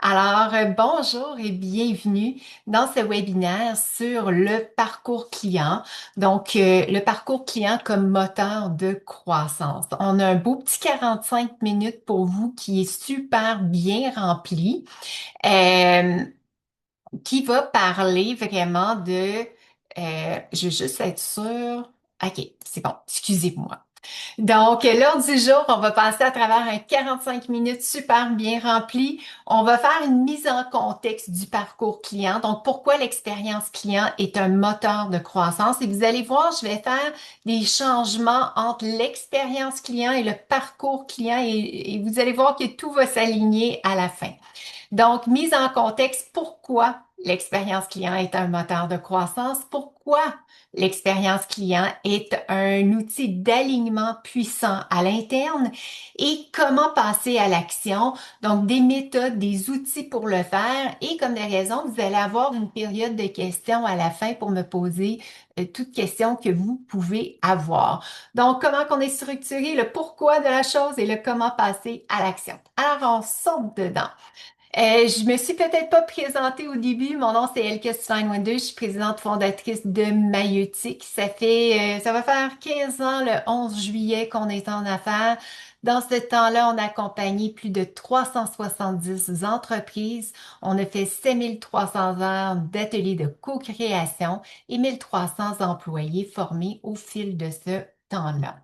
Bonjour et bienvenue dans ce webinaire sur le parcours client. Le parcours client comme moteur de croissance. On a un beau petit 45 minutes pour vous qui est super bien rempli, euh, qui va parler vraiment je veux juste être sûre. OK, c'est bon, excusez-moi. L'ordre du jour, on va passer à travers un 45 minutes super bien rempli. On va faire une mise en contexte du parcours client. Donc, pourquoi l'expérience client est un moteur de croissance. Et vous allez voir, je vais faire des changements entre l'expérience client et le parcours client et vous allez voir que tout va s'aligner à la fin. Donc, mise en contexte, pourquoi l'expérience client est un moteur de croissance? Pourquoi l'expérience client est un outil d'alignement puissant à l'interne? Et comment passer à l'action? Donc, des méthodes, des outils pour le faire. Et comme des raisons, vous allez avoir une période de questions à la fin pour me poser toute question que vous pouvez avoir. Donc, comment qu'on est structuré, le pourquoi de la chose et le comment passer à l'action. Alors, on saute dedans. Je me suis peut-être pas présentée au début. Mon nom, c'est Elke Steinwender. Je suis présidente fondatrice de Maïeutique. Ça va faire 15 ans, le 11 juillet, qu'on est en affaires. Dans ce temps-là, on a accompagné plus de 370 entreprises. On a fait 7300 heures d'ateliers de co-création et 1300 employés formés au fil de ce temps-là.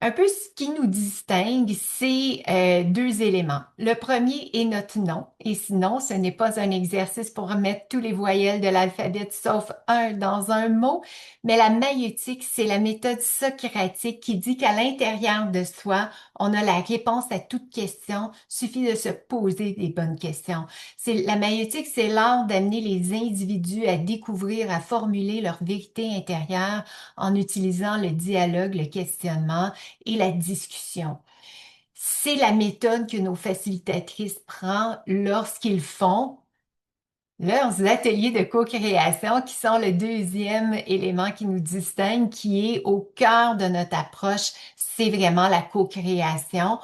Un peu ce qui nous distingue, c'est deux éléments. Le premier est notre nom. Et sinon, ce n'est pas un exercice pour remettre tous les voyelles de l'alphabet sauf un dans un mot, mais la maïeutique, c'est la méthode socratique qui dit qu'à l'intérieur de soi, on a la réponse à toute question, suffit de se poser des bonnes questions. La maïeutique, c'est l'art d'amener les individus à découvrir, à formuler leur vérité intérieure en utilisant le dialogue, le questionnement et la discussion. C'est la méthode que nos facilitatrices prennent lorsqu'ils font leurs ateliers de co-création, qui sont le deuxième élément qui nous distingue, qui est au cœur de notre approche. C'est vraiment la co-création.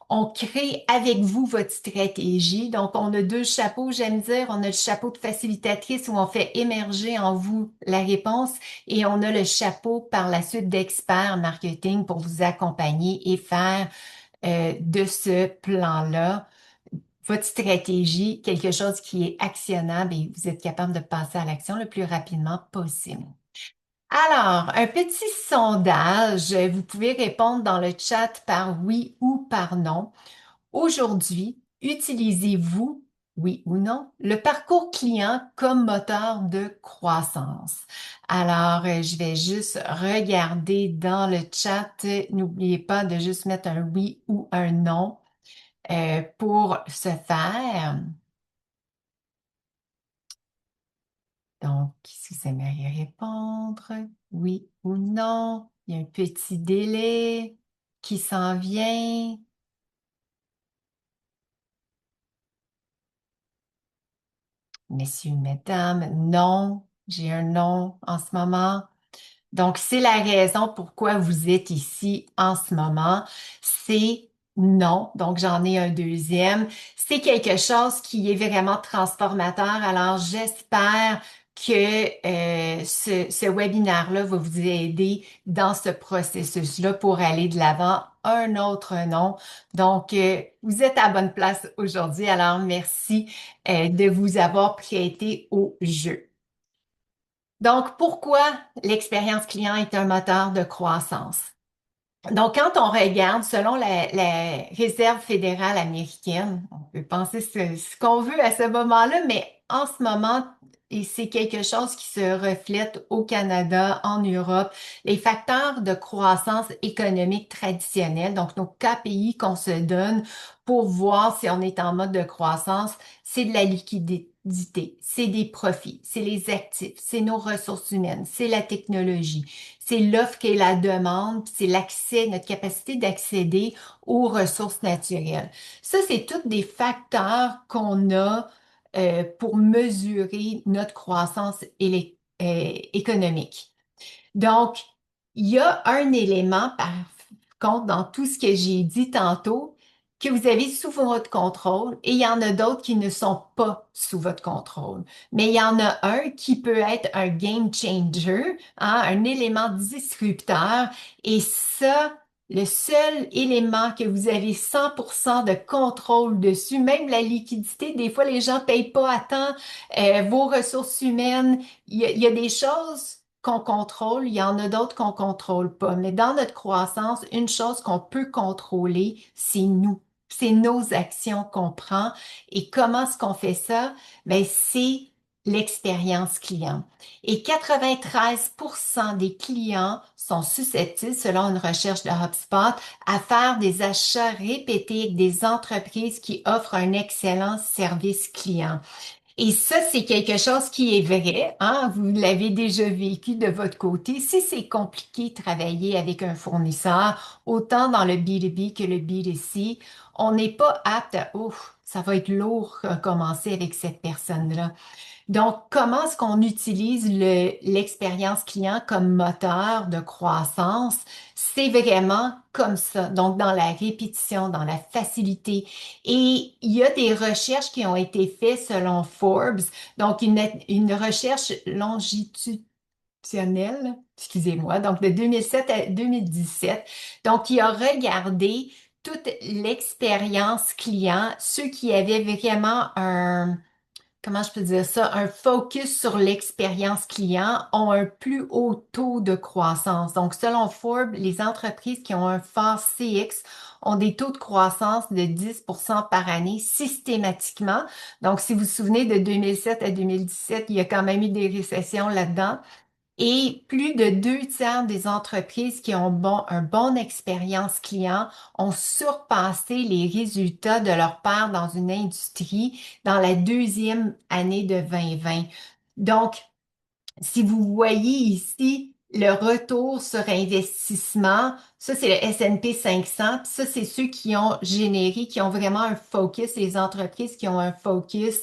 On crée avec vous votre stratégie. Donc, on a deux chapeaux, j'aime dire. On a le chapeau de facilitatrice où on fait émerger en vous la réponse et on a le chapeau par la suite d'expert marketing pour vous accompagner et faire de ce plan-là votre stratégie quelque chose qui est actionnable et vous êtes capable de passer à l'action le plus rapidement possible. Alors, un petit sondage, vous pouvez répondre dans le chat par oui ou par non. Aujourd'hui, utilisez-vous, oui ou non, le parcours client comme moteur de croissance? Alors, je vais juste regarder dans le chat. N'oubliez pas de juste mettre un oui ou un non pour ce faire. Donc, si vous aimeriez répondre, oui ou non, il y a un petit délai qui s'en vient. Messieurs, mesdames, non, j'ai un non en ce moment. Donc, c'est la raison pourquoi vous êtes ici en ce moment. C'est non. Donc, j'en ai un deuxième. C'est quelque chose qui est vraiment transformateur. Alors, j'espère que ce webinaire-là va vous aider dans ce processus-là pour aller de l'avant. Un autre non. Donc, vous êtes à bonne place aujourd'hui. Alors, merci de vous avoir prêté au jeu. Donc, pourquoi l'expérience client est un moteur de croissance? Donc, quand on regarde, selon la Réserve fédérale américaine, on peut penser ce qu'on veut à ce moment-là, mais en ce moment, et c'est quelque chose qui se reflète au Canada, en Europe, les facteurs de croissance économique traditionnels, donc nos KPI qu'on se donne pour voir si on est en mode de croissance, c'est de la liquidité, c'est des profits, c'est les actifs, c'est nos ressources humaines, c'est la technologie. C'est l'offre et la demande, puis c'est l'accès, notre capacité d'accéder aux ressources naturelles. Ça, c'est tous des facteurs qu'on a pour mesurer notre croissance économique. Donc, il y a un élément, par contre, dans tout ce que j'ai dit tantôt, que vous avez sous votre contrôle et il y en a d'autres qui ne sont pas sous votre contrôle. Mais il y en a un qui peut être un game changer, hein, un élément disrupteur et ça, le seul élément que vous avez 100% de contrôle dessus, même la liquidité, des fois les gens payent pas à temps, vos ressources humaines, il y a des choses qu'on contrôle, il y en a d'autres qu'on contrôle pas. Mais dans notre croissance, une chose qu'on peut contrôler, c'est nous. C'est nos actions qu'on prend. Et comment est-ce qu'on fait ça? Ben, c'est l'expérience client. Et 93% des clients sont susceptibles, selon une recherche de HubSpot, à faire des achats répétés avec des entreprises qui offrent un excellent service client. Et ça, c'est quelque chose qui est vrai, hein? Vous l'avez déjà vécu de votre côté. Si c'est compliqué de travailler avec un fournisseur, autant dans le B2B que le B2C, on n'est pas apte à, ouf, ça va être lourd à commencer avec cette personne-là. Donc, comment est-ce qu'on utilise l'expérience client comme moteur de croissance? C'est vraiment comme ça. Donc, dans la répétition, dans la facilité. Et il y a des recherches qui ont été faites selon Forbes. Donc, une recherche longitudinelle, excusez-moi, donc de 2007 à 2017. Donc, il a regardé toute l'expérience client, ceux qui avaient vraiment un comment je peux dire ça, un focus sur l'expérience client ont un plus haut taux de croissance. Donc, selon Forbes, les entreprises qui ont un fort CX ont des taux de croissance de 10% par année systématiquement. Donc, si vous vous souvenez de 2007 à 2017, il y a quand même eu des récessions là-dedans. Et plus de 2 tiers des entreprises qui ont un bon expérience client ont surpassé les résultats de leur pairs dans une industrie dans la deuxième année de 2020. Donc, si vous voyez ici le retour sur investissement, ça c'est le S&P 500, puis ça c'est ceux qui ont généré, qui ont vraiment un focus, les entreprises qui ont un focus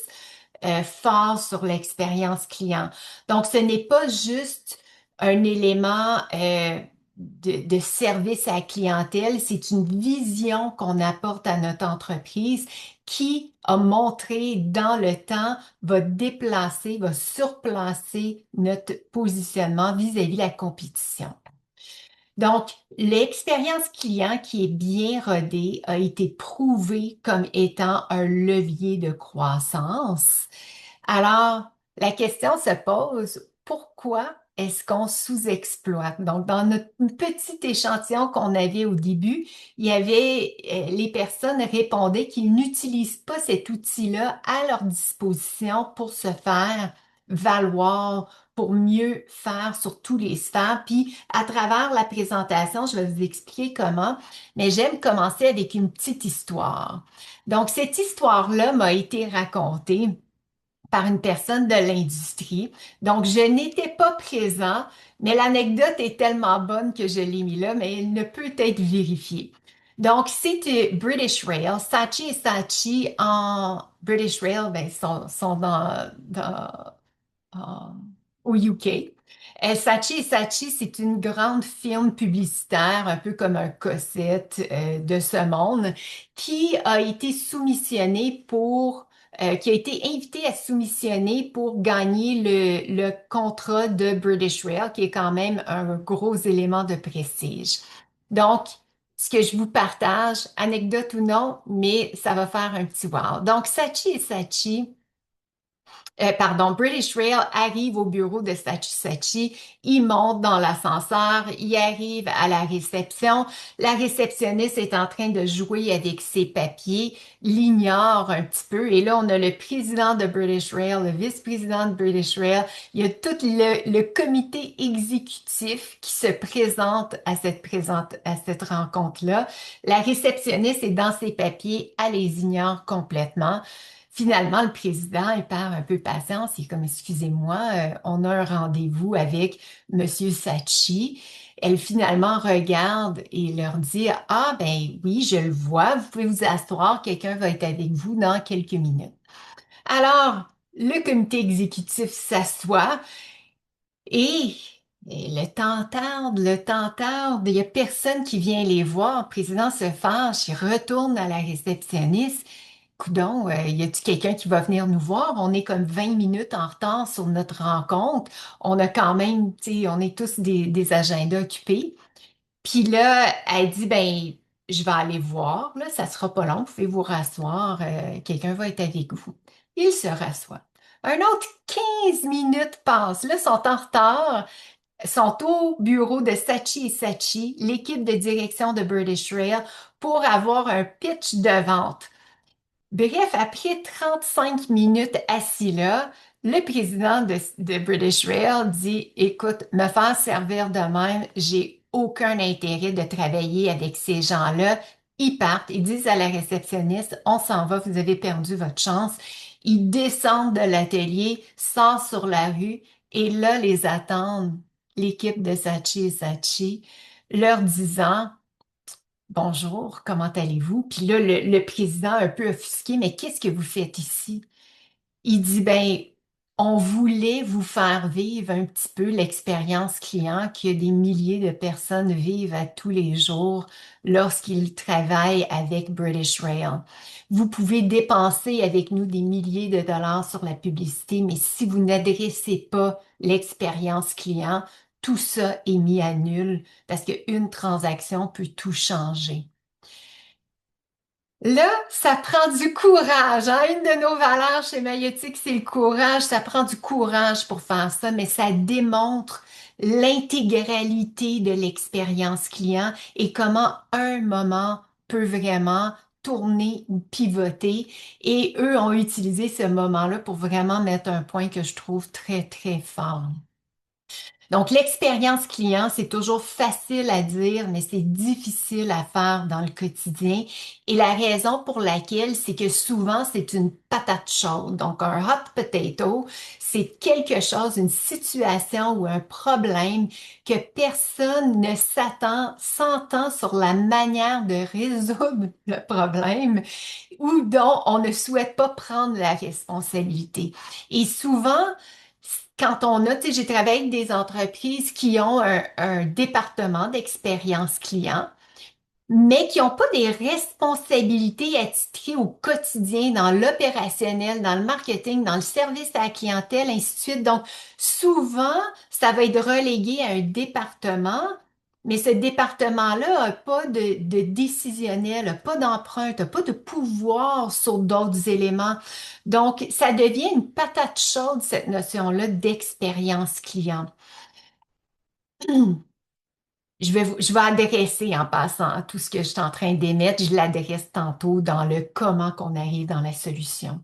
fort sur l'expérience client. Donc, ce n'est pas juste un élément de service à la clientèle, c'est une vision qu'on apporte à notre entreprise qui a montré dans le temps, va déplacer, va surplacer notre positionnement vis-à-vis de la compétition. Donc, l'expérience client qui est bien rodée a été prouvée comme étant un levier de croissance. Alors, la question se pose, pourquoi est-ce qu'on sous-exploite? Donc, dans notre petit échantillon qu'on avait au début, il y avait, les personnes répondaient qu'ils n'utilisent pas cet outil-là à leur disposition pour se faire valoir, pour mieux faire sur tous les sphères. Puis, à travers la présentation, je vais vous expliquer comment, mais j'aime commencer avec une petite histoire. Donc, cette histoire-là m'a été racontée par une personne de l'industrie. Donc, je n'étais pas présent, mais l'anecdote est tellement bonne que je l'ai mis là, mais elle ne peut être vérifiée. Donc, c'est British Rail. Saatchi et Saatchi en British Rail, ben, sont euh, au UK. Saatchi et Saatchi, c'est une grande firme publicitaire, un peu comme un Cossette de ce monde, qui a été soumissionnée qui a été invité à soumissionner pour gagner le contrat de British Rail, qui est quand même un gros élément de prestige. Donc, ce que je vous partage, anecdote ou non, mais ça va faire un petit wow. Donc, Saatchi et Saatchi pardon, British Rail arrive au bureau de Saatchi, il monte dans l'ascenseur, il arrive à la réception. La réceptionniste est en train de jouer avec ses papiers, l'ignore un petit peu. Et là, on a le président de British Rail, le vice-président de British Rail. Il y a tout le comité exécutif qui se présente à cette rencontre-là. La réceptionniste est dans ses papiers, elle les ignore complètement. Finalement, le président, il perd un peu patience. Il est comme, excusez-moi, on a un rendez-vous avec Monsieur Saatchi. Elle finalement regarde et leur dit, ah ben oui, je le vois, vous pouvez vous asseoir, quelqu'un va être avec vous dans quelques minutes. Alors, le comité exécutif s'assoit et Et le temps tarde, il n'y a personne qui vient les voir. Le président se fâche, il retourne à la réceptionniste. Coudon, y a-t-il quelqu'un qui va venir nous voir? On est comme 20 minutes en retard sur notre rencontre. On a quand même, tu sais, on est tous des agendas occupés. Puis là, elle dit, ben, je vais aller voir, là, ça sera pas long, vous pouvez vous rasseoir, quelqu'un va être avec vous. Il se rassoit. Un autre 15 minutes passent, là, ils sont en retard, sont au bureau de Sachi et Sachi, l'équipe de direction de British Rail, pour avoir un pitch de vente. Bref, après 35 minutes assis là, le président de British Rail dit, écoute, me faire servir de même, j'ai aucun intérêt de travailler avec ces gens-là. Ils partent, ils disent à la réceptionniste, on s'en va, vous avez perdu votre chance. Ils descendent de l'atelier, sortent sur la rue et là les attendent l'équipe de Sachi et Sachi, leur disant, bonjour, comment allez-vous? Puis là, le président, un peu offusqué, mais qu'est-ce que vous faites ici? Il dit, ben, on voulait vous faire vivre un petit peu l'expérience client que des milliers de personnes vivent à tous les jours lorsqu'ils travaillent avec British Rail. Vous pouvez dépenser avec nous des milliers de dollars sur la publicité, mais si vous n'adressez pas l'expérience client, tout ça est mis à nul parce qu'une transaction peut tout changer. Là, ça prend du courage, hein. Une de nos valeurs chez Maïotique, c'est le courage. Ça prend du courage pour faire ça, mais ça démontre l'intégralité de l'expérience client et comment un moment peut vraiment tourner ou pivoter. Et eux ont utilisé ce moment-là pour vraiment mettre un point que je trouve très, très fort. Donc, l'expérience client, c'est toujours facile à dire, mais c'est difficile à faire dans le quotidien. Et la raison pour laquelle, c'est que souvent, c'est une patate chaude. Donc, un hot potato, c'est quelque chose, une situation ou un problème que personne ne s'entend sur la manière de résoudre le problème ou dont on ne souhaite pas prendre la responsabilité. Et souvent, quand on a, tu sais, j'ai travaillé avec des entreprises qui ont un département d'expérience client, mais qui n'ont pas des responsabilités attitrées au quotidien dans l'opérationnel, dans le marketing, dans le service à la clientèle, ainsi de suite. Donc, souvent, ça va être relégué à un département, mais ce département-là n'a pas de décisionnel, n'a pas d'empreinte, n'a pas de pouvoir sur d'autres éléments. Donc, ça devient une patate chaude, cette notion-là d'expérience client. Je vais adresser en passant à tout ce que je suis en train d'émettre, je l'adresse tantôt dans le comment qu'on arrive dans la solution.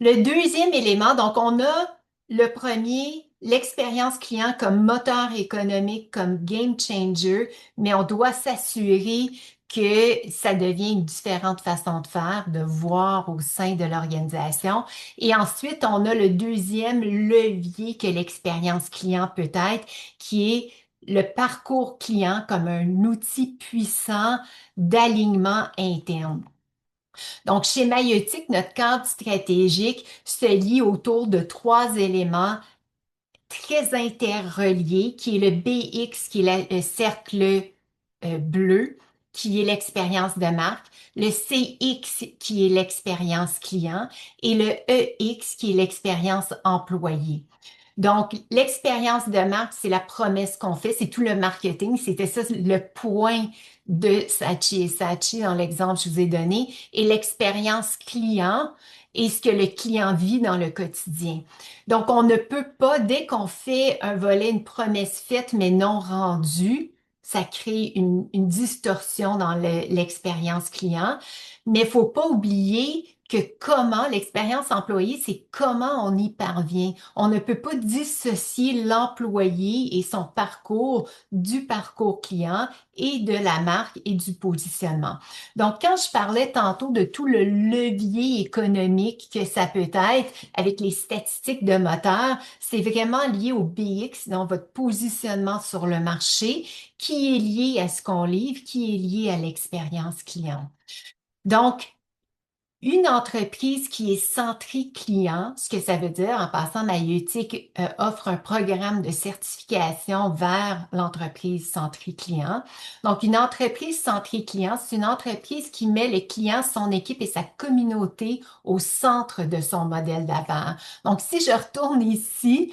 Le deuxième élément, donc on a le premier, l'expérience client comme moteur économique, comme game changer, mais on doit s'assurer que ça devient une différente façon de faire, de voir au sein de l'organisation. Et ensuite, on a le deuxième levier que l'expérience client peut être, qui est le parcours client comme un outil puissant d'alignement interne. Donc, chez Maïeutique, notre cadre stratégique se lie autour de trois éléments très interreliés, qui est le BX, qui est le cercle bleu, qui est l'expérience de marque, le CX, qui est l'expérience client, et le EX, qui est l'expérience employé. Donc, l'expérience de marque, c'est la promesse qu'on fait, c'est tout le marketing. C'était ça le point de Sachi et Sachi dans l'exemple que je vous ai donné. Et l'expérience client est ce que le client vit dans le quotidien. Donc, on ne peut pas, dès qu'on fait un volet, une promesse faite mais non rendue, ça crée une distorsion dans l'expérience client. Mais il faut pas oublier que comment l'expérience employée, c'est comment on y parvient. On ne peut pas dissocier l'employé et son parcours du parcours client et de la marque et du positionnement. Donc, quand je parlais tantôt de tout le levier économique que ça peut être avec les statistiques de moteur, c'est vraiment lié au BX, donc votre positionnement sur le marché, qui est lié à ce qu'on livre, qui est lié à l'expérience client. Donc, Une entreprise qui est centrée client, ce que ça veut dire en passant, Maïeutique offre un programme de certification vers l'entreprise centrée client. Donc, une entreprise centrée client, c'est une entreprise qui met le client, son équipe et sa communauté au centre de son modèle d'affaires. Donc, si je retourne ici,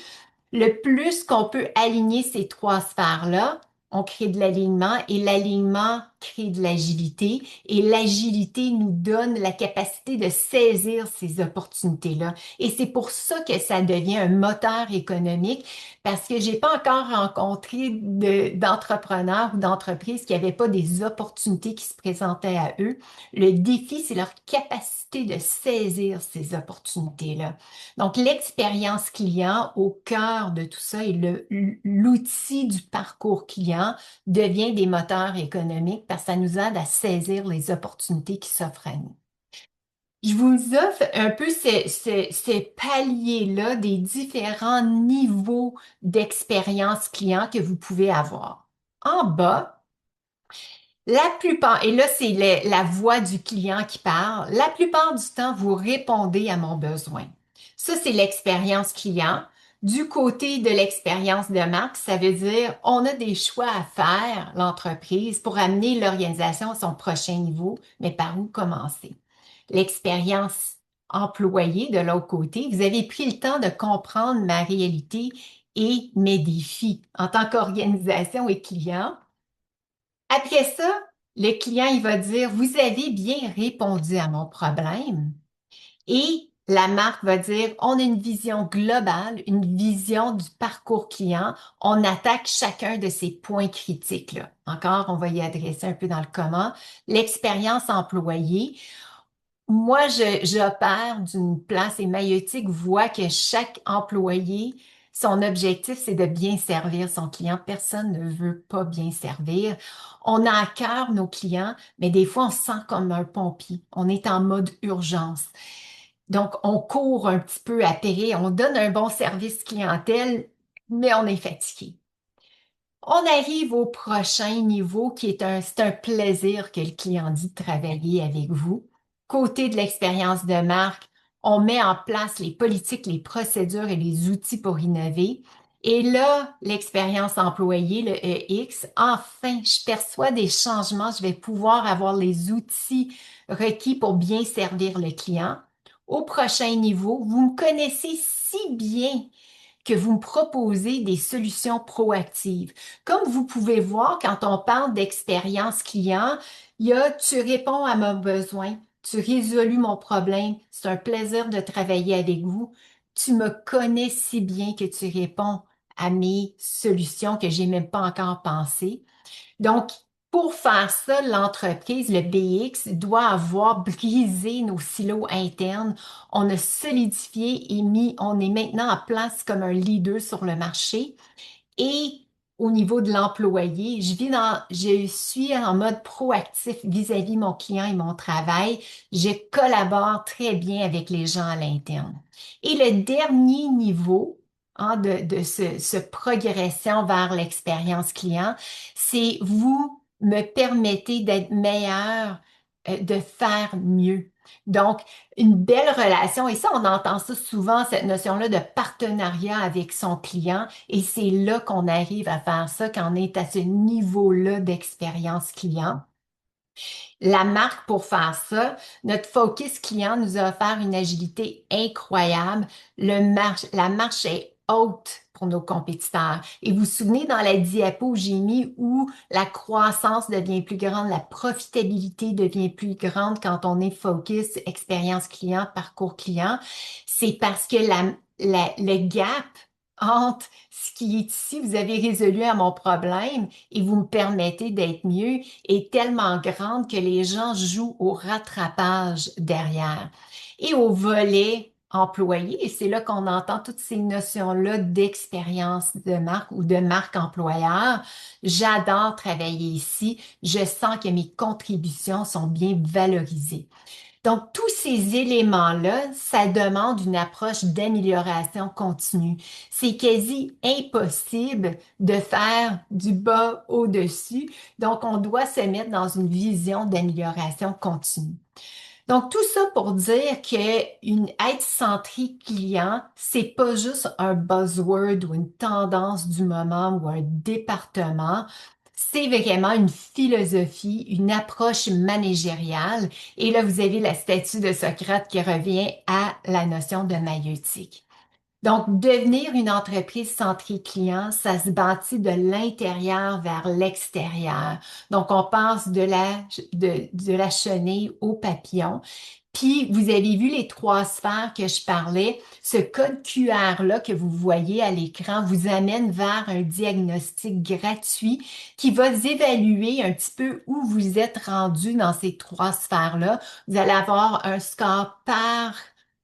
le plus qu'on peut aligner ces trois sphères-là, on crée de l'alignement et l'alignement crée de l'agilité et l'agilité nous donne la capacité de saisir ces opportunités-là. Et c'est pour ça que ça devient un moteur économique parce que j'ai pas encore rencontré d'entrepreneurs ou d'entreprises qui n'avaient pas des opportunités qui se présentaient à eux. Le défi, c'est leur capacité de saisir ces opportunités-là. Donc, l'expérience client au cœur de tout ça et l'outil du parcours client devient des moteurs économiques parce que ça nous aide à saisir les opportunités qui s'offrent à nous. Je vous offre un peu ces paliers-là des différents niveaux d'expérience client que vous pouvez avoir. En bas, la plupart, et là c'est la voix du client qui parle, la plupart du temps, vous répondez à mon besoin. Ça, c'est l'expérience client. Du côté de l'expérience de marque, ça veut dire on a des choix à faire, l'entreprise, pour amener l'organisation à son prochain niveau, mais par où commencer? L'expérience employée de l'autre côté, vous avez pris le temps de comprendre ma réalité et mes défis en tant qu'organisation et client. Après ça, le client, il va dire, vous avez bien répondu à mon problème. Et la marque va dire, on a une vision globale, une vision du parcours client. On attaque chacun de ces points critiques-là. Encore, on va y adresser un peu dans le comment. L'expérience employée. Moi, j'opère d'une place et Maïeutique voit que chaque employé, son objectif, c'est de bien servir son client. Personne ne veut pas bien servir. On a à cœur nos clients, mais des fois, on se sent comme un pompier. On est en mode urgence. Donc, on court un petit peu après, on donne un bon service clientèle, mais on est fatigué. On arrive au prochain niveau qui est c'est un plaisir que le client dit de travailler avec vous. Côté de l'expérience de marque, on met en place les politiques, les procédures et les outils pour innover. Et là, l'expérience employée, le EX, enfin, je perçois des changements, je vais pouvoir avoir les outils requis pour bien servir le client. Au prochain niveau, vous me connaissez si bien que vous me proposez des solutions proactives. Comme vous pouvez voir, quand on parle d'expérience client, il y a tu réponds à mon besoin, tu résolu mon problème, c'est un plaisir de travailler avec vous. Tu me connais si bien que tu réponds à mes solutions que j'ai même pas encore pensées. Donc, pour faire ça, l'entreprise, le BX, doit avoir brisé nos silos internes. On a solidifié et on est maintenant en place comme un leader sur le marché. Et au niveau de l'employé, je suis en mode proactif vis-à-vis mon client et mon travail. Je collabore très bien avec les gens à l'interne. Et le dernier niveau, de ce progression vers l'expérience client, c'est vous me permettez d'être meilleur, de faire mieux. Donc, une belle relation, et ça, on entend ça souvent, cette notion-là de partenariat avec son client. Et c'est là qu'on arrive à faire ça quand on est à ce niveau-là d'expérience client. La marque pour faire ça, notre focus client nous a offert une agilité incroyable. La marche est haute pour nos compétiteurs. Et vous vous souvenez dans la diapo que j'ai mis où la croissance devient plus grande, la profitabilité devient plus grande quand on est focus expérience client, parcours client, c'est parce que le gap entre ce qui est ici, vous avez résolu à mon problème et vous me permettez d'être mieux est tellement grande que les gens jouent au rattrapage derrière. Et au volet employé, et c'est là qu'on entend toutes ces notions-là d'expérience de marque ou de marque employeur. J'adore travailler ici. Je sens que mes contributions sont bien valorisées. Donc, tous ces éléments-là, ça demande une approche d'amélioration continue. C'est quasi impossible de faire du bas au-dessus. Donc, on doit se mettre dans une vision d'amélioration continue. Donc, tout ça pour dire qu'une aide centrée client, c'est pas juste un buzzword ou une tendance du moment ou un département. C'est vraiment une philosophie, une approche managériale. Et là, vous avez la statue de Socrate qui revient à la notion de maïeutique. Donc, devenir une entreprise centrée client, ça se bâtit de l'intérieur vers l'extérieur. Donc, on passe de la chenille au papillon. Puis, vous avez vu les trois sphères que je parlais. Ce code QR-là que vous voyez à l'écran vous amène vers un diagnostic gratuit qui va évaluer un petit peu où vous êtes rendu dans ces trois sphères-là. Vous allez avoir un score par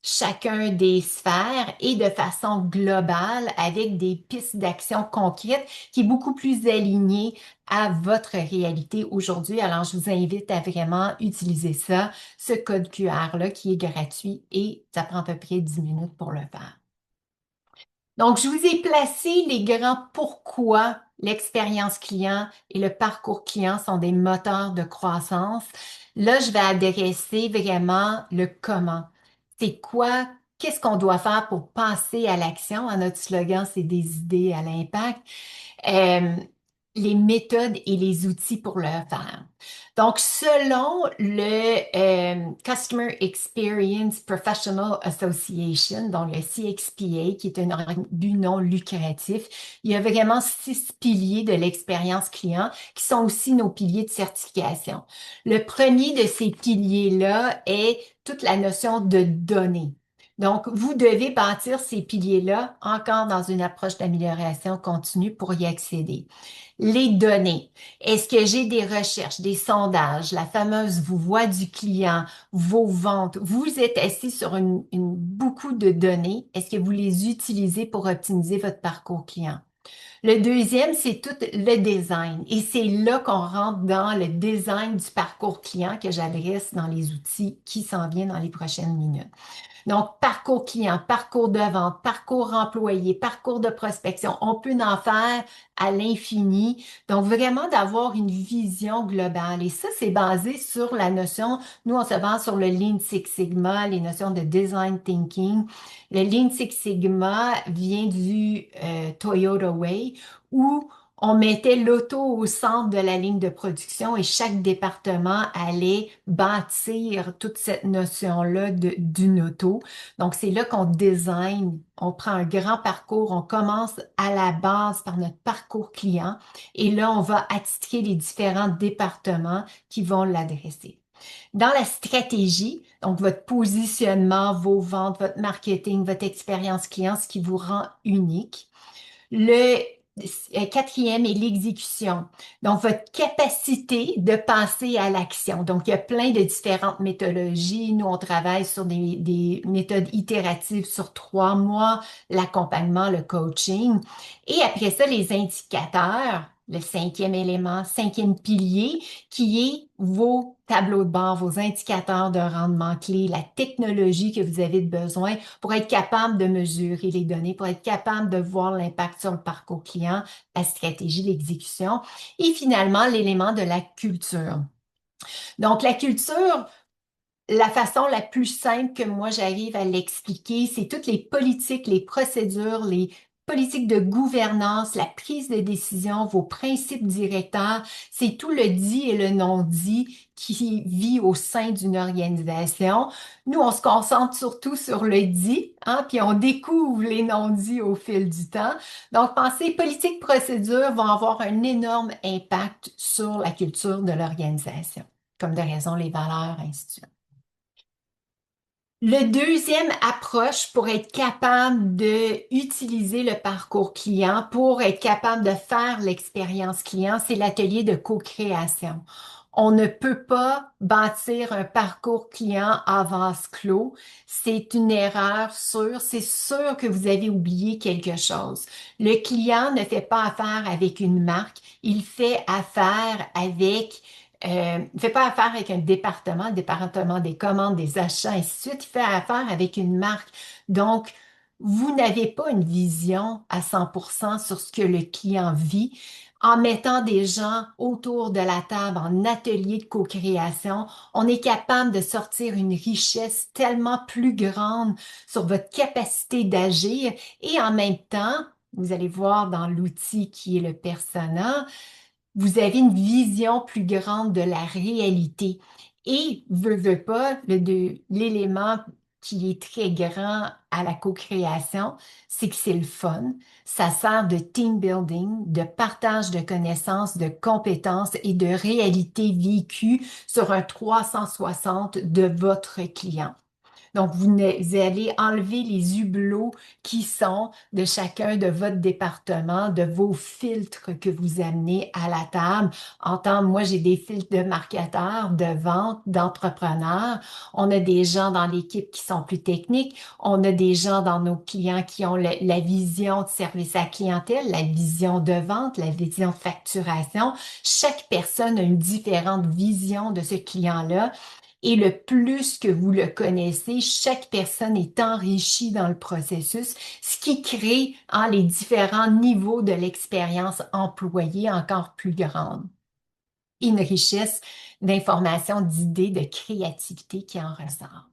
chacun des sphères et de façon globale avec des pistes d'action concrètes qui est beaucoup plus alignée à votre réalité aujourd'hui. Alors, je vous invite à vraiment utiliser ça, ce code QR-là qui est gratuit et ça prend à peu près 10 minutes pour le faire. Donc, je vous ai placé les grands pourquoi l'expérience client et le parcours client sont des moteurs de croissance. Là, je vais adresser vraiment le comment. C'est quoi, qu'est-ce qu'on doit faire pour passer à l'action? Notre slogan, c'est des idées à l'impact. Euh, les méthodes et les outils pour le faire. Donc, selon le Customer Experience Professional Association, donc le CXPA, qui est un but non lucratif, il y a vraiment 6 piliers de l'expérience client qui sont aussi nos piliers de certification. Le premier de ces piliers-là est toute la notion de données. Donc, vous devez bâtir ces piliers-là encore dans une approche d'amélioration continue pour y accéder. Les données. Est-ce que j'ai des recherches, des sondages, la fameuse voix du client, vos ventes? Vous êtes assis sur beaucoup de données. Est-ce que vous les utilisez pour optimiser votre parcours client? Le deuxième, c'est tout le design. Et c'est là qu'on rentre dans le design du parcours client que j'adresse dans les outils qui s'en viennent dans les prochaines minutes. Donc, parcours client, parcours de vente, parcours employé, parcours de prospection, on peut en faire à l'infini. Donc, vraiment d'avoir une vision globale. Et ça, c'est basé sur la notion, nous, on se base sur le Lean Six Sigma, les notions de design thinking. Le Lean Six Sigma vient du Toyota Way, où on mettait l'auto au centre de la ligne de production et chaque département allait bâtir toute cette notion-là d'une auto. Donc, c'est là qu'on design, on prend un grand parcours, on commence à la base par notre parcours client et là, on va attitrer les différents départements qui vont l'adresser. Dans la stratégie, donc votre positionnement, vos ventes, votre marketing, votre expérience client, ce qui vous rend unique. Le quatrième est l'exécution. Donc, votre capacité de passer à l'action. Donc, il y a plein de différentes méthodologies. Nous, on travaille sur des méthodes itératives sur 3 mois, l'accompagnement, le coaching. Et après ça, les indicateurs, le cinquième élément, cinquième pilier, qui est vos tableaux de bord, vos indicateurs de rendement clés, la technologie que vous avez besoin pour être capable de mesurer les données, pour être capable de voir l'impact sur le parcours client, la stratégie, l'exécution et finalement l'élément de la culture. Donc, la culture, la façon la plus simple que moi j'arrive à l'expliquer, c'est toutes les politiques, les procédures, les politiques de gouvernance, la prise de décision, vos principes directeurs, c'est tout le dit et le non-dit qui vit au sein d'une organisation. Nous, on se concentre surtout sur le dit, hein, puis on découvre les non-dits au fil du temps. Donc, pensez, politique, procédure vont avoir un énorme impact sur la culture de l'organisation, comme de raison les valeurs, ainsi de suite. Le deuxième approche pour être capable de utiliser le parcours client, pour être capable de faire l'expérience client, c'est l'atelier de co-création. On ne peut pas bâtir un parcours client à vase clos. C'est une erreur sûre. C'est sûr que vous avez oublié quelque chose. Le client ne fait pas affaire avec une marque. Il fait affaire avec il ne fait pas affaire avec un département, le département des commandes, des achats, ainsi de suite. Il fait affaire avec une marque. Donc, vous n'avez pas une vision à 100% sur ce que le client vit. En mettant des gens autour de la table en atelier de co-création, on est capable de sortir une richesse tellement plus grande sur votre capacité d'agir et en même temps, vous allez voir dans l'outil qui est le persona, vous avez une vision plus grande de la réalité. Et, veut pas, l'élément qui est très grand à la co-création, c'est que c'est le fun. Ça sert de team building, de partage de connaissances, de compétences et de réalité vécue sur un 360 de votre client. Donc, vous allez enlever les hublots qui sont de chacun de votre département, de vos filtres que vous amenez à la table. Moi, j'ai des filtres de marketeurs, de vente, d'entrepreneurs. On a des gens dans l'équipe qui sont plus techniques. On a des gens dans nos clients qui ont la vision de service à clientèle, la vision de vente, la vision de facturation. Chaque personne a une différente vision de ce client-là. Et le plus que vous le connaissez, chaque personne est enrichie dans le processus, ce qui crée les différents niveaux de l'expérience employée encore plus grande. Et une richesse d'informations, d'idées, de créativité qui en ressort.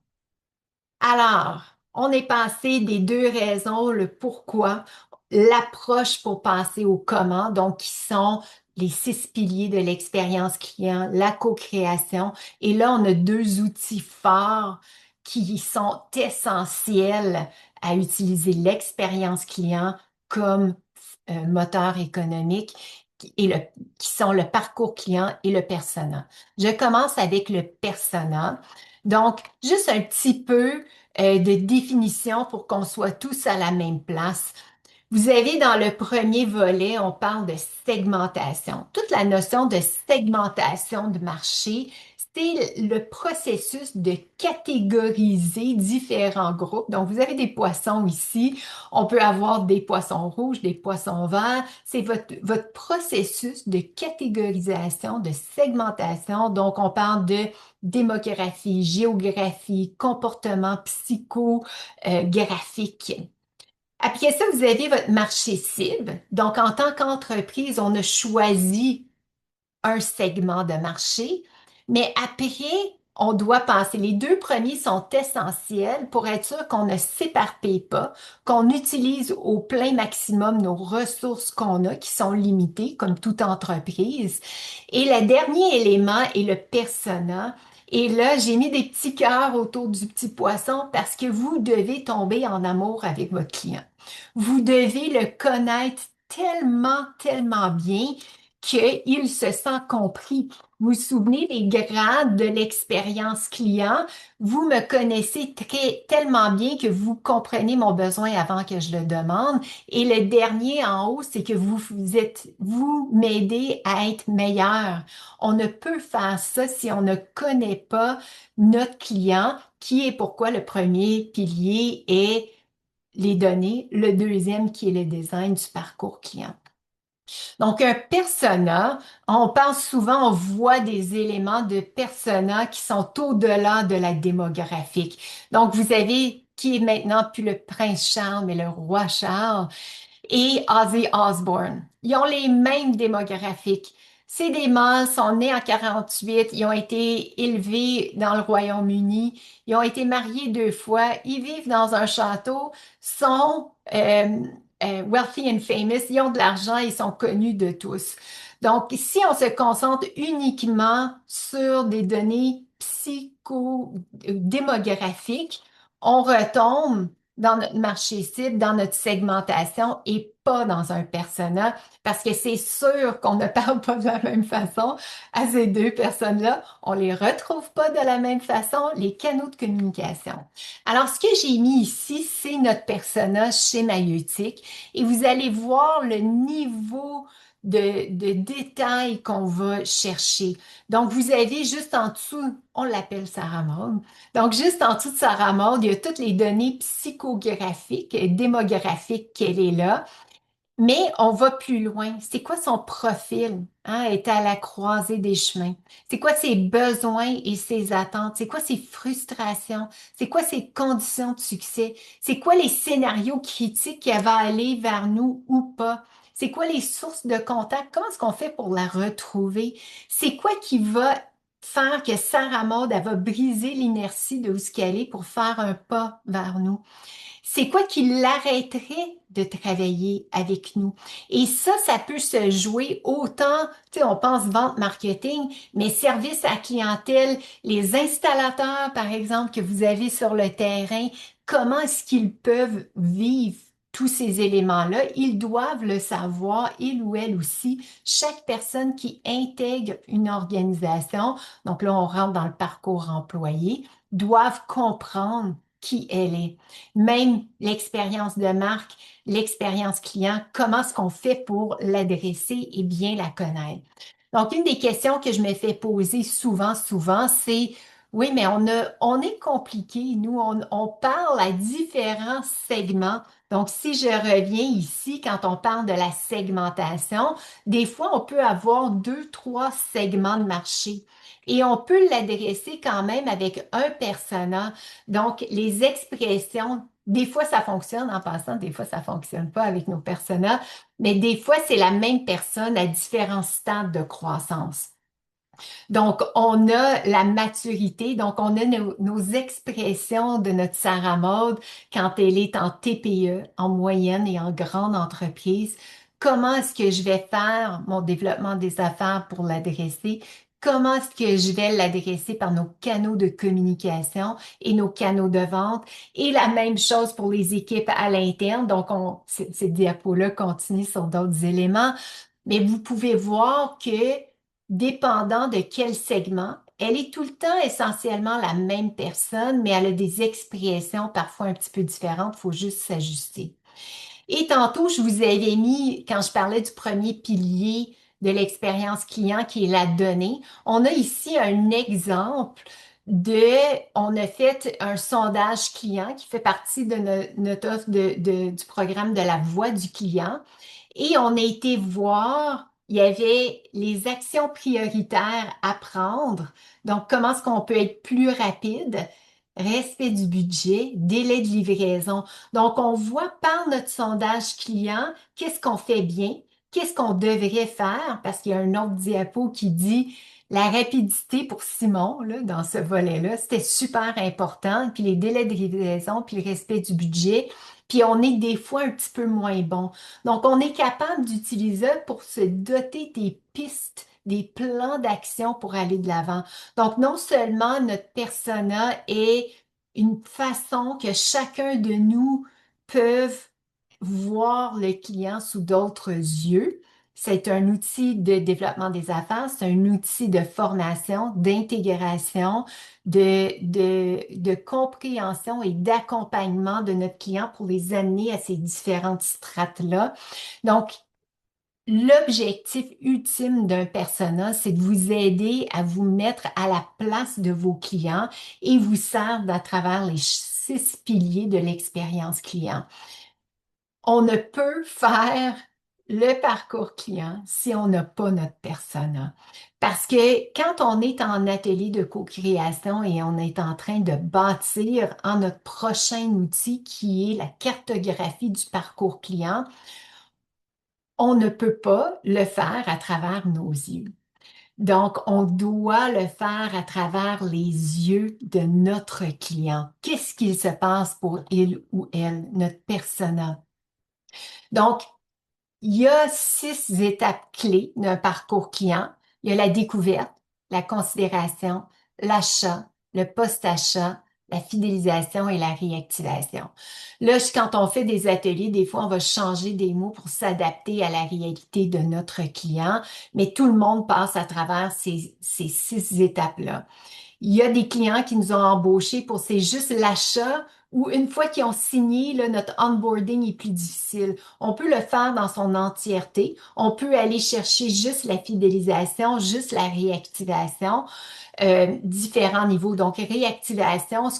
Alors, on est passé des deux raisons, le pourquoi, l'approche pour passer au comment, donc qui sont les 6 piliers de l'expérience client, la co-création. Et là, on a deux outils forts qui sont essentiels à utiliser l'expérience client comme moteur économique et qui sont le parcours client et le persona. Je commence avec le persona. Donc, juste un petit peu de définition pour qu'on soit tous à la même place. Vous avez dans le premier volet, on parle de segmentation. Toute la notion de segmentation de marché, c'est le processus de catégoriser différents groupes. Donc, vous avez des poissons ici. On peut avoir des poissons rouges, des poissons verts. C'est votre processus de catégorisation, de segmentation. Donc, on parle de démographie, géographie, comportement psychographique. Après ça, vous avez votre marché cible. Donc, en tant qu'entreprise, on a choisi un segment de marché, mais après, on doit penser. Les deux premiers sont essentiels pour être sûr qu'on ne s'éparpille pas, qu'on utilise au plein maximum nos ressources qu'on a, qui sont limitées, comme toute entreprise. Et le dernier élément est le persona. Et là, j'ai mis des petits cœurs autour du petit poisson parce que vous devez tomber en amour avec votre client. Vous devez le connaître tellement, tellement bien qu'il se sent compris. Vous vous souvenez des grades de l'expérience client? Vous me connaissez tellement bien que vous comprenez mon besoin avant que je le demande. Et le dernier en haut, c'est que vous m'aidez à être meilleur. On ne peut faire ça si on ne connaît pas notre client, qui est pourquoi le premier pilier est les données, le deuxième qui est le design du parcours client. Donc, un persona, on pense souvent, on voit des éléments de persona qui sont au-delà de la démographique. Donc, vous avez qui est maintenant plus le prince Charles, mais le roi Charles et Ozzy Osbourne. Ils ont les mêmes démographiques. Ces des mâles sont nés en 48, ils ont été élevés dans le Royaume-Uni, ils ont été mariés 2 fois, ils vivent dans un château, sont wealthy and famous, ils ont de l'argent, ils sont connus de tous. Donc, si on se concentre uniquement sur des données psychodémographiques, on retombe dans notre marché cible, dans notre segmentation et pas dans un persona, parce que c'est sûr qu'on ne parle pas de la même façon à ces deux personnes-là. On les retrouve pas de la même façon, les canaux de communication. Alors, ce que j'ai mis ici, c'est notre persona schémaïeutique et vous allez voir le niveau de détails qu'on va chercher. Donc, vous avez juste en dessous, on l'appelle Sarah Maud. Donc, juste en dessous de Sarah Maud, il y a toutes les données psychographiques, démographiques qu'elle est là. Mais on va plus loin. C'est quoi son profil? Hein, elle est à la croisée des chemins. C'est quoi ses besoins et ses attentes? C'est quoi ses frustrations? C'est quoi ses conditions de succès? C'est quoi les scénarios critiques qu'elle va aller vers nous ou pas? C'est quoi les sources de contact? Comment est-ce qu'on fait pour la retrouver? C'est quoi qui va faire que Sarah Maud, elle va briser l'inertie de où ce qu'elle est pour faire un pas vers nous? C'est quoi qui l'arrêterait de travailler avec nous? Et ça peut se jouer autant, tu sais, on pense vente marketing, mais service à clientèle, les installateurs, par exemple, que vous avez sur le terrain, comment est-ce qu'ils peuvent vivre tous ces éléments-là? Ils doivent le savoir, ils ou elles aussi. Chaque personne qui intègre une organisation, donc là, on rentre dans le parcours employé, doivent comprendre qui elle est. Même l'expérience de marque, l'expérience client, comment est-ce qu'on fait pour l'adresser et bien la connaître? Donc, une des questions que je me fais poser souvent, c'est, oui, mais on est compliqué, nous, on parle à différents segments. Donc, si je reviens ici, quand on parle de la segmentation, des fois, on peut avoir deux, trois segments de marché. Et on peut l'adresser quand même avec un persona. Donc, les expressions, des fois ça fonctionne en passant, des fois ça fonctionne pas avec nos personas, mais des fois c'est la même personne à différents stades de croissance. Donc, on a la maturité, donc on a nos expressions de notre Sarah Maud quand elle est en TPE, en moyenne et en grande entreprise. Comment est-ce que je vais faire mon développement des affaires pour l'adresser? Comment est-ce que je vais l'adresser par nos canaux de communication et nos canaux de vente? Et la même chose pour les équipes à l'interne. Donc, cette diapo-là continue sur d'autres éléments. Mais vous pouvez voir que dépendant de quel segment, elle est tout le temps essentiellement la même personne, mais elle a des expressions parfois un petit peu différentes. Il faut juste s'ajuster. Et tantôt, je vous avais mis, quand je parlais du premier pilier de l'expérience client qui est la donnée, on a ici un exemple de, on a fait un sondage client qui fait partie de notre offre du programme de la voix du client. Et on a été voir, il y avait les actions prioritaires à prendre. Donc, comment est-ce qu'on peut être plus rapide? Respect du budget, délai de livraison. Donc, on voit par notre sondage client qu'est-ce qu'on fait bien, qu'est-ce qu'on devrait faire, parce qu'il y a un autre diapo qui dit la rapidité pour Simon, là, dans ce volet-là, c'était super important, puis les délais de livraison, puis le respect du budget, puis on est des fois un petit peu moins bon. Donc, on est capable d'utiliser ça pour se doter des pistes, des plans d'action pour aller de l'avant. Donc, non seulement notre persona est une façon que chacun de nous peuvent voir le client sous d'autres yeux. C'est un outil de développement des affaires, c'est un outil de formation, d'intégration, de compréhension et d'accompagnement de notre client pour les amener à ces différentes strates-là. Donc, l'objectif ultime d'un persona, c'est de vous aider à vous mettre à la place de vos clients et vous sert à travers les 6 piliers de l'expérience client. On ne peut faire le parcours client si on n'a pas notre persona. Parce que quand on est en atelier de co-création et on est en train de bâtir en notre prochain outil qui est la cartographie du parcours client, on ne peut pas le faire à travers nos yeux. Donc, on doit le faire à travers les yeux de notre client. Qu'est-ce qu'il se passe pour il ou elle, notre persona? Donc, il y a 6 étapes clés d'un parcours client. Il y a la découverte, la considération, l'achat, le post-achat, la fidélisation et la réactivation. Là, quand on fait des ateliers, des fois, on va changer des mots pour s'adapter à la réalité de notre client, mais tout le monde passe à travers ces 6 étapes-là. Il y a des clients qui nous ont embauchés pour c'est juste l'achat ou une fois qu'ils ont signé, là, notre onboarding est plus difficile. On peut le faire dans son entièreté. On peut aller chercher juste la fidélisation, juste la réactivation, différents niveaux. Donc, réactivation,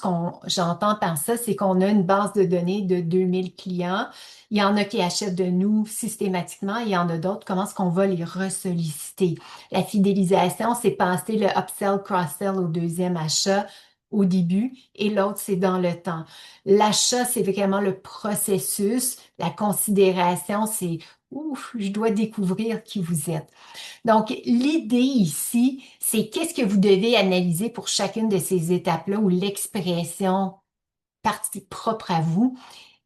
j'entends par ça, c'est qu'on a une base de données de 2000 clients. Il y en a qui achètent de nous systématiquement, il y en a d'autres. Comment est-ce qu'on va les ressolliciter? La fidélisation, c'est passer le upsell, cross-sell au deuxième achat au début et l'autre, c'est dans le temps. L'achat, c'est vraiment le processus. La considération, c'est, ouf, je dois découvrir qui vous êtes. Donc, l'idée ici, c'est qu'est-ce que vous devez analyser pour chacune de ces étapes-là ou l'expression partie propre à vous.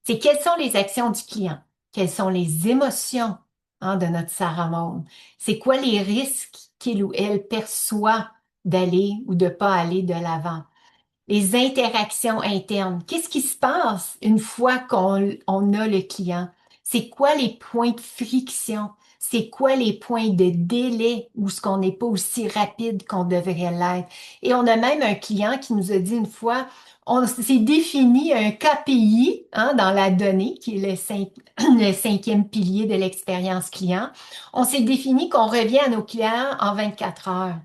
C'est quelles sont les actions du client, quelles sont les émotions de notre Sarah Maud, c'est quoi les risques qu'il ou elle perçoit d'aller ou de pas aller de l'avant. Les interactions internes. Qu'est-ce qui se passe une fois qu'on a le client? C'est quoi les points de friction? C'est quoi les points de délai où ce qu'on n'est pas aussi rapide qu'on devrait l'être? Et on a même un client qui nous a dit une fois, on s'est défini un KPI dans la donnée, qui est le cinquième pilier de l'expérience client. On s'est défini qu'on revient à nos clients en 24 heures.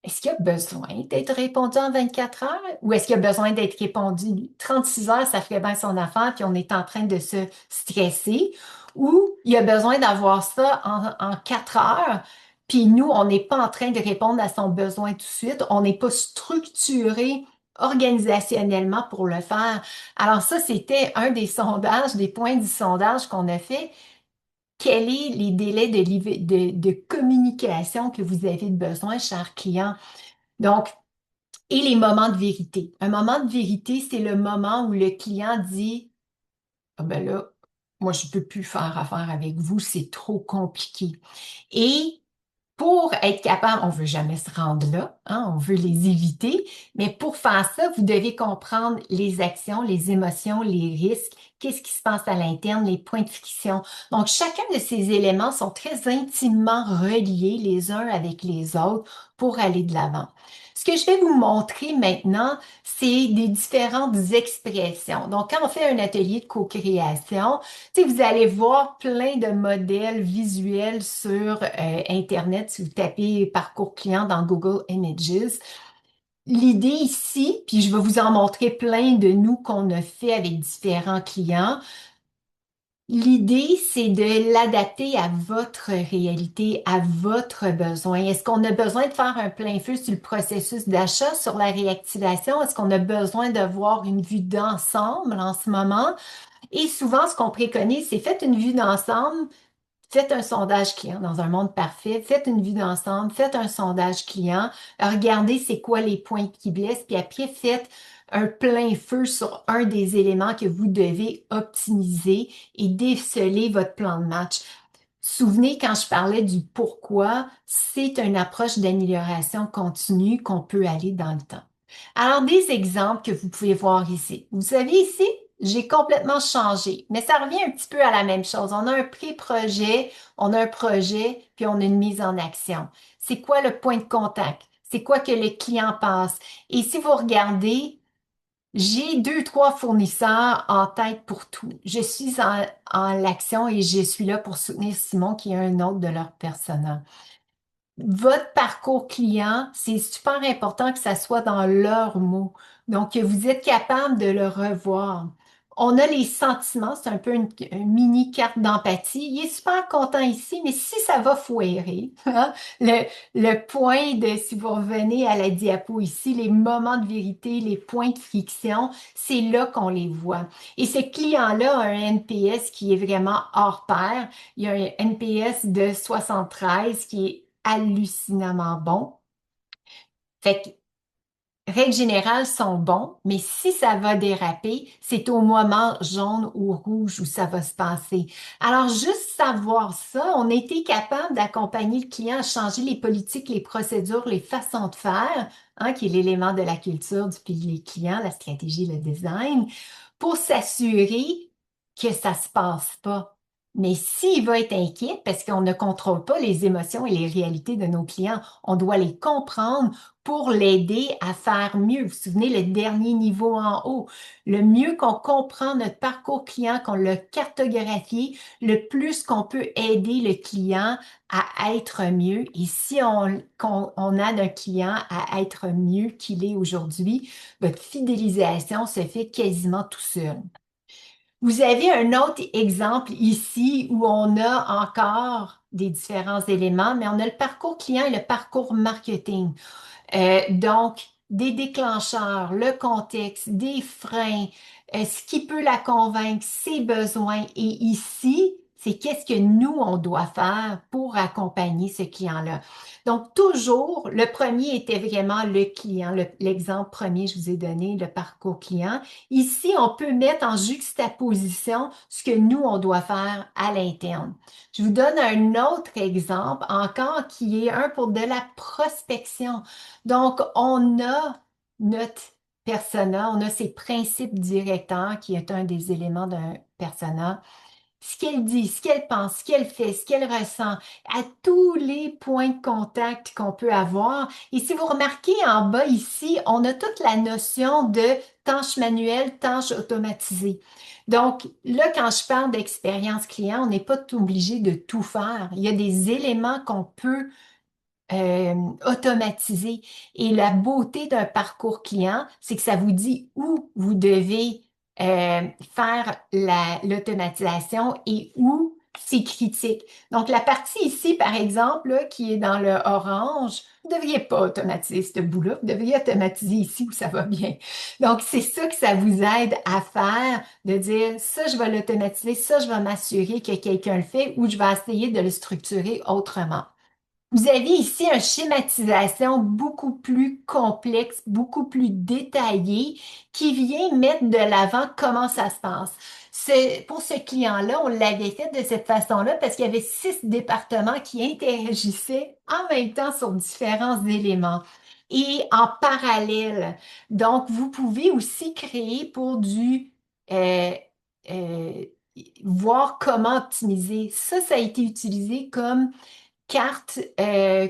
Est-ce qu'il y a besoin d'être répondu en 24 heures ou est-ce qu'il y a besoin d'être répondu 36 heures, ça ferait bien son affaire, puis on est en train de se stresser, ou il y a besoin d'avoir ça en 4 heures, puis nous, on n'est pas en train de répondre à son besoin tout de suite, on n'est pas structuré organisationnellement pour le faire. Alors ça, c'était un des sondages, des points du sondage qu'on a fait. Quels est les délais de communication que vous avez besoin, chers clients? Donc, et les moments de vérité. Un moment de vérité, c'est le moment où le client dit, ah ben là, moi, je ne peux plus faire affaire avec vous, c'est trop compliqué. Et pour être capable, on veut jamais se rendre là, on veut les éviter, mais pour faire ça, vous devez comprendre les actions, les émotions, les risques, qu'est-ce qui se passe à l'interne, les points de friction. Donc, chacun de ces éléments sont très intimement reliés les uns avec les autres pour aller de l'avant. Ce que je vais vous montrer maintenant, c'est des différentes expressions. Donc, quand on fait un atelier de co-création, tu sais, vous allez voir plein de modèles visuels sur Internet si vous tapez parcours client dans Google Images. L'idée ici, puis je vais vous en montrer plein de nous qu'on a fait avec différents clients. L'idée, c'est de l'adapter à votre réalité, à votre besoin. Est-ce qu'on a besoin de faire un plein feu sur le processus d'achat, sur la réactivation? Est-ce qu'on a besoin de voir une vue d'ensemble en ce moment? Et souvent, ce qu'on préconise, c'est faites une vue d'ensemble, faites un sondage client dans un monde parfait, faites une vue d'ensemble, faites un sondage client, regardez c'est quoi les points qui blessent, puis après faites un plein feu sur un des éléments que vous devez optimiser et déceler votre plan de match. Souvenez quand je parlais du pourquoi, c'est une approche d'amélioration continue qu'on peut aller dans le temps. Alors, des exemples que vous pouvez voir ici. Vous savez ici, j'ai complètement changé, mais ça revient un petit peu à la même chose. On a un pré-projet, on a un projet, puis on a une mise en action. C'est quoi le point de contact? C'est quoi que le client pense? Et si vous regardez, j'ai deux, trois fournisseurs en tête pour tout. Je suis en l'action et je suis là pour soutenir Simon, qui est un autre de leurs personnages. Votre parcours client, c'est super important que ça soit dans leurs mots. Donc, que vous êtes capable de le revoir. On a les sentiments, c'est un peu une mini carte d'empathie. Il est super content ici, mais si ça va foirer, le, le point de, si vous revenez à la diapo ici, les moments de vérité, les points de friction, c'est là qu'on les voit. Et ce client-là a un NPS qui est vraiment hors pair. Il y a un NPS de 73 qui est hallucinamment bon. Fait que, règle générale, sont bons, mais si ça va déraper, c'est au moment jaune ou rouge où ça va se passer. Alors, juste savoir ça, on a été capable d'accompagner le client à changer les politiques, les procédures, les façons de faire, qui est l'élément de la culture du pilier client, la stratégie, le design, pour s'assurer que ça se passe pas. Mais s'il va être inquiet, parce qu'on ne contrôle pas les émotions et les réalités de nos clients, on doit les comprendre pour l'aider à faire mieux. Vous vous souvenez, le dernier niveau en haut, le mieux qu'on comprend notre parcours client, qu'on l'a cartographié, le plus qu'on peut aider le client à être mieux. Et si on aide un client à être mieux qu'il est aujourd'hui, votre fidélisation se fait quasiment tout seul. Vous avez un autre exemple ici où on a encore des différents éléments, mais on a le parcours client et le parcours marketing. Donc, des déclencheurs, le contexte, des freins, ce qui peut la convaincre, ses besoins. Et ici, c'est qu'est-ce que nous, on doit faire pour accompagner ce client-là. Donc, toujours, le premier était vraiment le client. L'exemple premier, je vous ai donné, le parcours client. Ici, on peut mettre en juxtaposition ce que nous, on doit faire à l'interne. Je vous donne un autre exemple encore qui est un pour de la prospection. Donc, on a notre persona, on a ses principes directeurs qui est un des éléments d'un persona, ce qu'elle dit, ce qu'elle pense, ce qu'elle fait, ce qu'elle ressent, à tous les points de contact qu'on peut avoir. Et si vous remarquez en bas ici, on a toute la notion de tâches manuelles, tâches automatisées. Donc là, quand je parle d'expérience client, on n'est pas obligé de tout faire. Il y a des éléments qu'on peut euh, automatisé. Et la beauté d'un parcours client, c'est que ça vous dit où vous devez faire l'automatisation et où c'est critique. Donc, la partie ici, par exemple, là, qui est dans le orange, vous ne devriez pas automatiser ce bout-là. Vous devriez automatiser ici où ça va bien. Donc, c'est ça que ça vous aide à faire, de dire, ça, je vais l'automatiser, ça, je vais m'assurer que quelqu'un le fait ou je vais essayer de le structurer autrement. Vous avez ici une schématisation beaucoup plus complexe, beaucoup plus détaillée, qui vient mettre de l'avant comment ça se passe. Pour ce client-là, on l'avait fait de cette façon-là parce qu'il y avait 6 départements qui interagissaient en même temps sur différents éléments et en parallèle. Donc, vous pouvez aussi créer pour euh, euh, voir comment optimiser. Ça a été utilisé comme carte,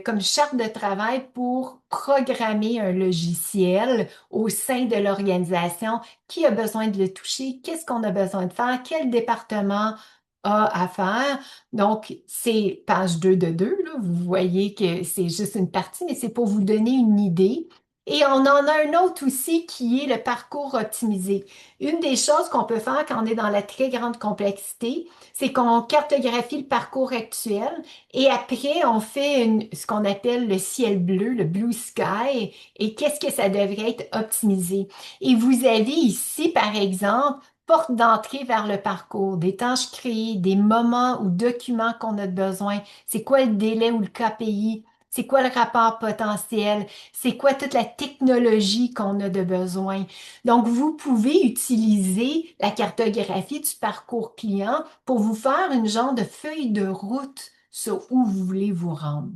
comme charte de travail pour programmer un logiciel au sein de l'organisation. Qui a besoin de le toucher? Qu'est-ce qu'on a besoin de faire? Quel département a à faire? Donc, c'est page 2 de 2 là. Vous voyez que c'est juste une partie, mais c'est pour vous donner une idée. Et on en a un autre aussi qui est le parcours optimisé. Une des choses qu'on peut faire quand on est dans la très grande complexité, c'est qu'on cartographie le parcours actuel et après, on fait ce qu'on appelle le ciel bleu, le blue sky, et qu'est-ce que ça devrait être optimisé. Et vous avez ici, par exemple, porte d'entrée vers le parcours, des tâches créées, des moments ou documents qu'on a besoin. C'est quoi le délai ou le KPI? C'est quoi le rapport potentiel? C'est quoi toute la technologie qu'on a de besoin? Donc, vous pouvez utiliser la cartographie du parcours client pour vous faire une genre de feuille de route sur où vous voulez vous rendre.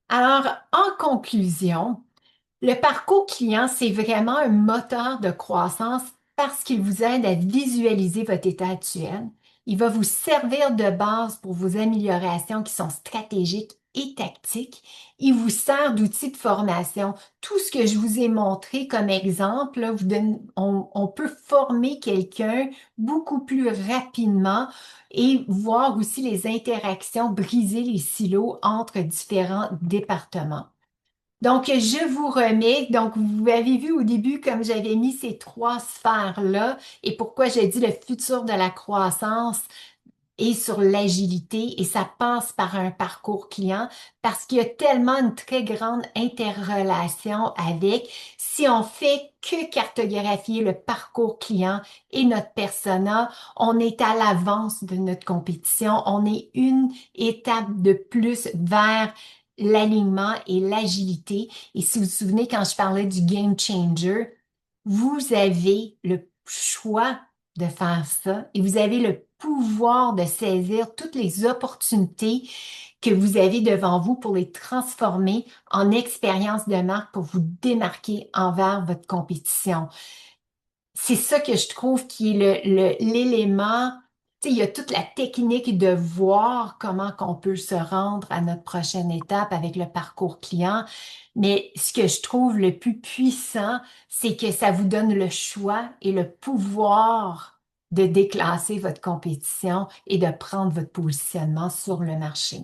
Alors, en conclusion, le parcours client, c'est vraiment un moteur de croissance parce qu'il vous aide à visualiser votre état actuel. Il va vous servir de base pour vos améliorations qui sont stratégiques et tactiques. Il vous sert d'outil de formation. Tout ce que je vous ai montré comme exemple, là, on peut former quelqu'un beaucoup plus rapidement et voir aussi les interactions, briser les silos entre différents départements. Donc, je vous remets. Donc, vous avez vu au début comme j'avais mis ces 3 sphères-là et pourquoi j'ai dit le futur de la croissance et sur l'agilité et ça passe par un parcours client parce qu'il y a tellement une très grande interrelation avec. Si on fait que cartographier le parcours client et notre persona, on est à l'avance de notre compétition. On est une étape de plus vers l'alignement et l'agilité. Et si vous vous souvenez, quand je parlais du game changer, vous avez le choix de faire ça et vous avez le pouvoir de saisir toutes les opportunités que vous avez devant vous pour les transformer en expérience de marque pour vous démarquer envers votre compétition. C'est ça que je trouve qui est l'élément, tu sais, il y a toute la technique de voir comment qu'on peut se rendre à notre prochaine étape avec le parcours client. Mais ce que je trouve le plus puissant, c'est que ça vous donne le choix et le pouvoir de déclasser votre compétition et de prendre votre positionnement sur le marché.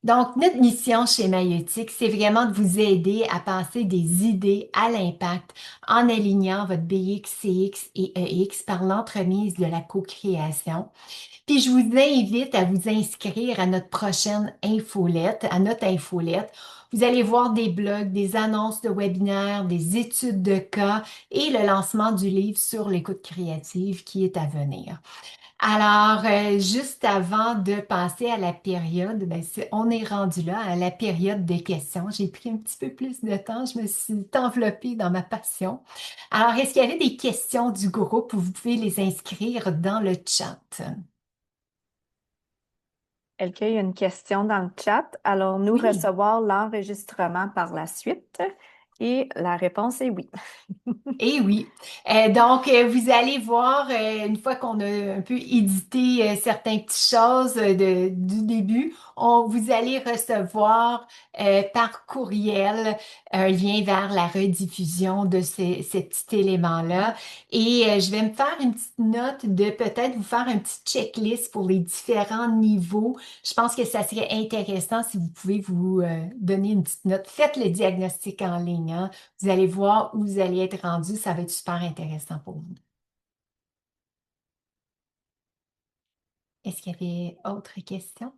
Donc, notre mission chez Maïeutique, c'est vraiment de vous aider à passer des idées à l'impact en alignant votre BX, CX et EX par l'entremise de la co-création. Puis, je vous invite à vous inscrire à notre prochaine infolette, à notre infolette. Vous allez voir des blogs, des annonces de webinaires, des études de cas et le lancement du livre sur l'écoute créative qui est à venir. Alors, juste avant de passer à la période, ben, on est rendu là, à la période des questions. J'ai pris un petit peu plus de temps, je me suis enveloppée dans ma passion. Alors, est-ce qu'il y avait des questions du groupe où vous pouvez les inscrire dans le chat? Elle cueille une question dans le chat. Allons-nous Oui. recevoir l'enregistrement par la suite? Et la réponse est oui. Eh oui. Donc, vous allez voir, une fois qu'on a un peu édité certaines petites choses du début, vous allez recevoir par courriel un lien vers la rediffusion de ces petits éléments-là. Et je vais me faire une petite note de peut-être vous faire un petit checklist pour les différents niveaux. Je pense que ça serait intéressant si vous pouvez vous donner une petite note. Faites le diagnostic en ligne, hein. Vous allez voir où vous allez être rendu. Ça va être super intéressant pour vous. Est-ce qu'il y avait autre question?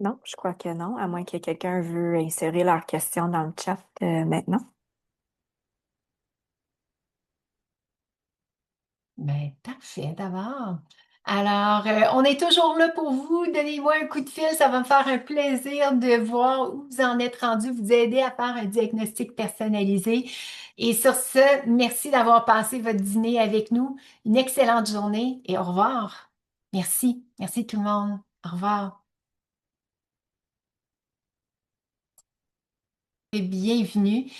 Non, je crois que non, à moins que quelqu'un veut insérer leur question dans le chat maintenant. Ben, parfait d'abord. Alors, on est toujours là pour vous. Donnez-moi un coup de fil. Ça va me faire un plaisir de voir où vous en êtes rendu, vous aider à faire un diagnostic personnalisé. Et sur ce, merci d'avoir passé votre dîner avec nous. Une excellente journée et au revoir. Merci. Merci tout le monde. Au revoir. Et bienvenue.